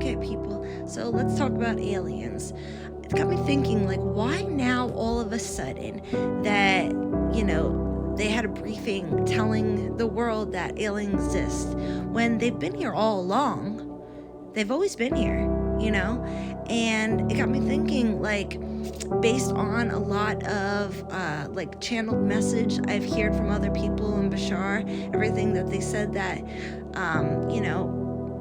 Okay, people, so let's talk about aliens. It got me thinking, like, why now all of a sudden that, they had a briefing telling the world that aliens exist when they've been here all along? They've always been here, And it got me thinking, like, based on a lot of like channeled message I've heard from other people in Bashar, everything that they said that,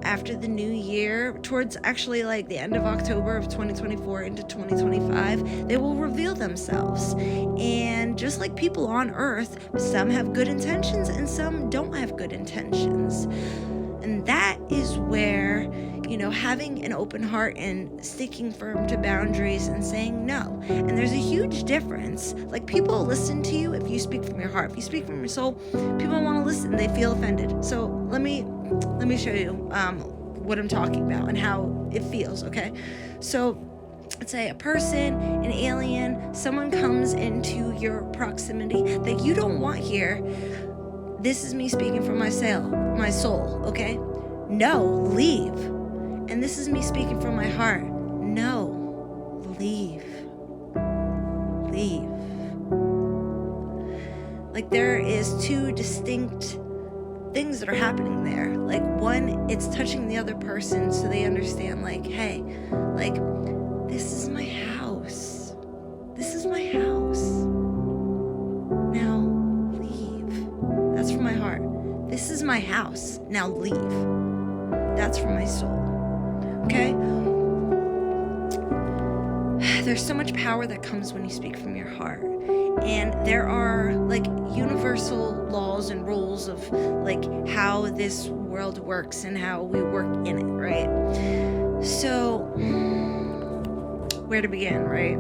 after the new year, towards actually like the end of October of 2024 into 2025, they will reveal themselves. And just like people on Earth, some have good intentions and some don't have good intentions. And that is where, having an open heart and sticking firm to boundaries and saying no. And there's a huge difference. Like, people listen to you if you speak from your heart. If you speak from your soul, people want to listen. They feel offended. So let me show you what I'm talking about and how it feels, okay? So let's say a person, an alien, someone comes into your proximity that you don't want here. This is me speaking from my soul, okay? No, leave. And this is me speaking from my heart. No, leave. Leave. Like, there is two distinct things that are happening there. Like, one, it's touching the other person so they understand, like, hey, like, this is my house. This is my house. Now, leave. That's from my heart. This is my house. Now leave. That's from my soul. Okay? There's so much power that comes when you speak from your heart. And there are like universal laws and rules of like how this world works and how we work in it, right? So, where to begin, right?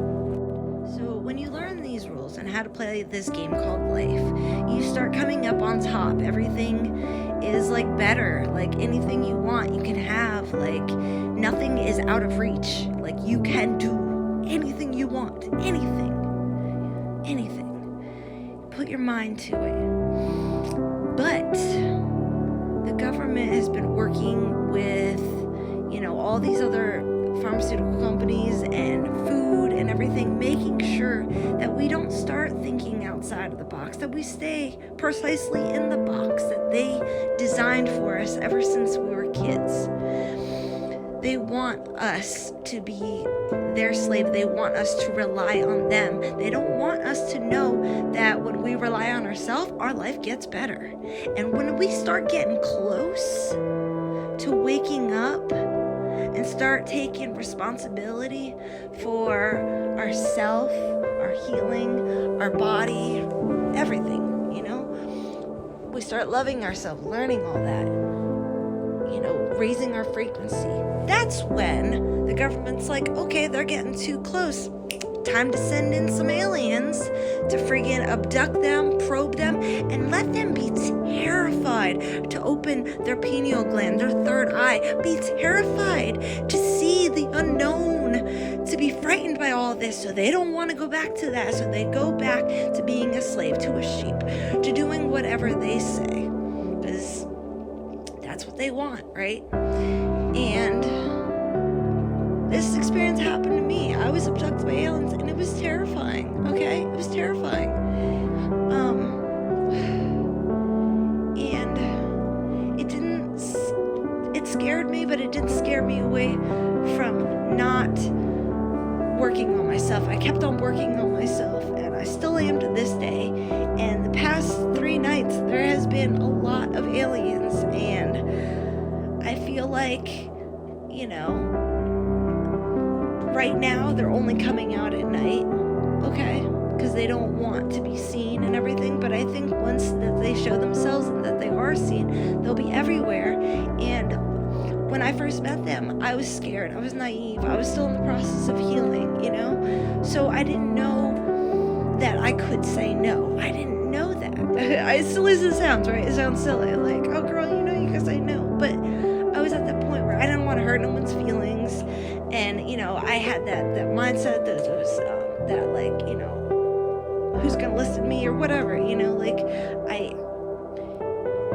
So when you learn these rules and how to play this game called life, you start coming up on top. Everything is like better. Like, anything you want, you can have. Like, nothing is out of reach. Like, you can do anything you want. Anything. Put your mind to it. But the government has been working with, all these other pharmaceutical companies and food and everything, making sure that we don't start thinking outside of the box, that we stay precisely in the box that they designed for us ever since we were kids. They want us to be their slave. They want us to rely on them. They don't want us to know that when we rely on ourselves, our life gets better. And when we start getting close to waking up and start taking responsibility for ourself, our healing, our body, everything, we start loving ourselves, learning all that, raising our frequency. That's when the government's like, okay, they're getting too close. Time to send in some aliens to friggin' abduct them, probe them, and let them be terrified to open their pineal gland, their third eye, be terrified to see the unknown, to be frightened by all this, so they don't want to go back to that, so they go back to being a slave, to a sheep, to doing whatever they say, because that's what they want, right? And this experience happened to me. I was abducted by aliens, and it was terrifying, okay? It was terrifying. And it scared me, but it didn't scare me away from not working on myself. I kept on working on myself, and I still am to this day. And the past 3 nights, there has been a lot of aliens, and I feel like, right now they're only coming out at night, okay? Because they don't want to be seen and everything, but I think once that they show themselves and that they are seen, they'll be everywhere. And when I first met them, I was scared, I was naive, I was still in the process of healing, So I didn't know that I could say no. I didn't know that. As silly as it sounds, right? It sounds silly, like, oh girl, you can say no. But I was at that point where I didn't want to hurt no one's feelings. And, I had that mindset that was, that like, who's going to listen to me or whatever, like, I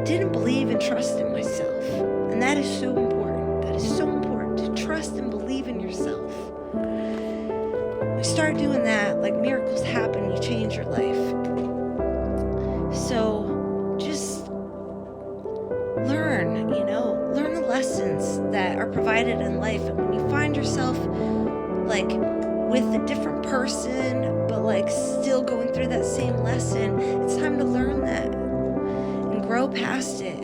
didn't believe and trust in myself. And that is so important. That is so important, to trust and believe in yourself. When you start doing that, like, miracles happen, you change your life. So just learn the lessons that are provided in life. And when you find yourself like with a different person, but like still going through that same lesson, it's time to learn that and grow past it,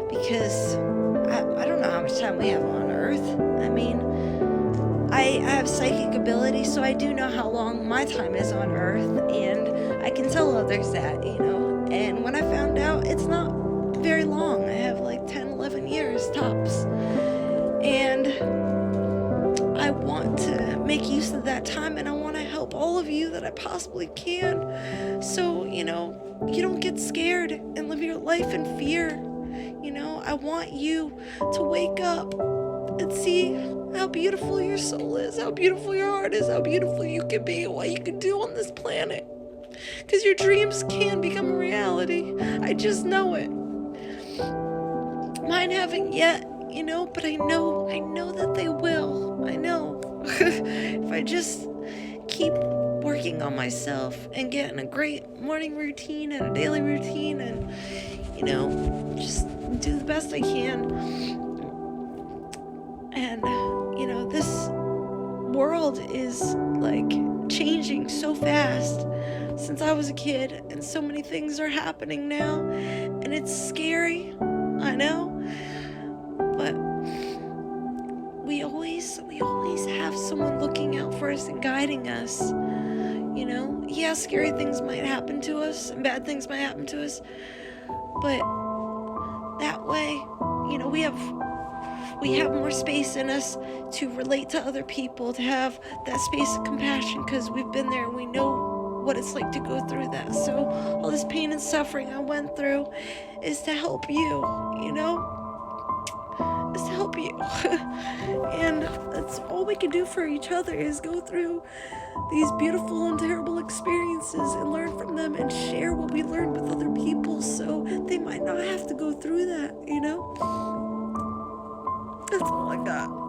because I don't know how much time we have on earth. I mean, I have psychic ability, so I do know how long my time is on earth, and I can tell others that, and when I found out, it's not very long. I have like 10, 11 years tops, and I want to make use of that time, and I want to help all of you that I possibly can. So, you don't get scared and live your life in fear. I want you to wake up and see how beautiful your soul is, how beautiful your heart is, how beautiful you can be, and what you can do on this planet. Because your dreams can become a reality. I just know it. Mine haven't yet, but I know that they will. I know. If I just keep working on myself and getting a great morning routine and a daily routine and, just do the best I can. And, this world is like changing so fast since I was a kid, and so many things are happening now, and it's scary, I know, but we always have someone looking out for us and guiding us. Yeah, scary things might happen to us and bad things might happen to us, but that way, we have more space in us to relate to other people, to have that space of compassion, because we've been there and we know what it's like to go through that. So all this pain and suffering I went through is to help you, is to help you. And that's all we can do for each other, is go through these beautiful and terrible experiences and learn from them and share what we learned with other people, so they might not have to go through that, That's all I got.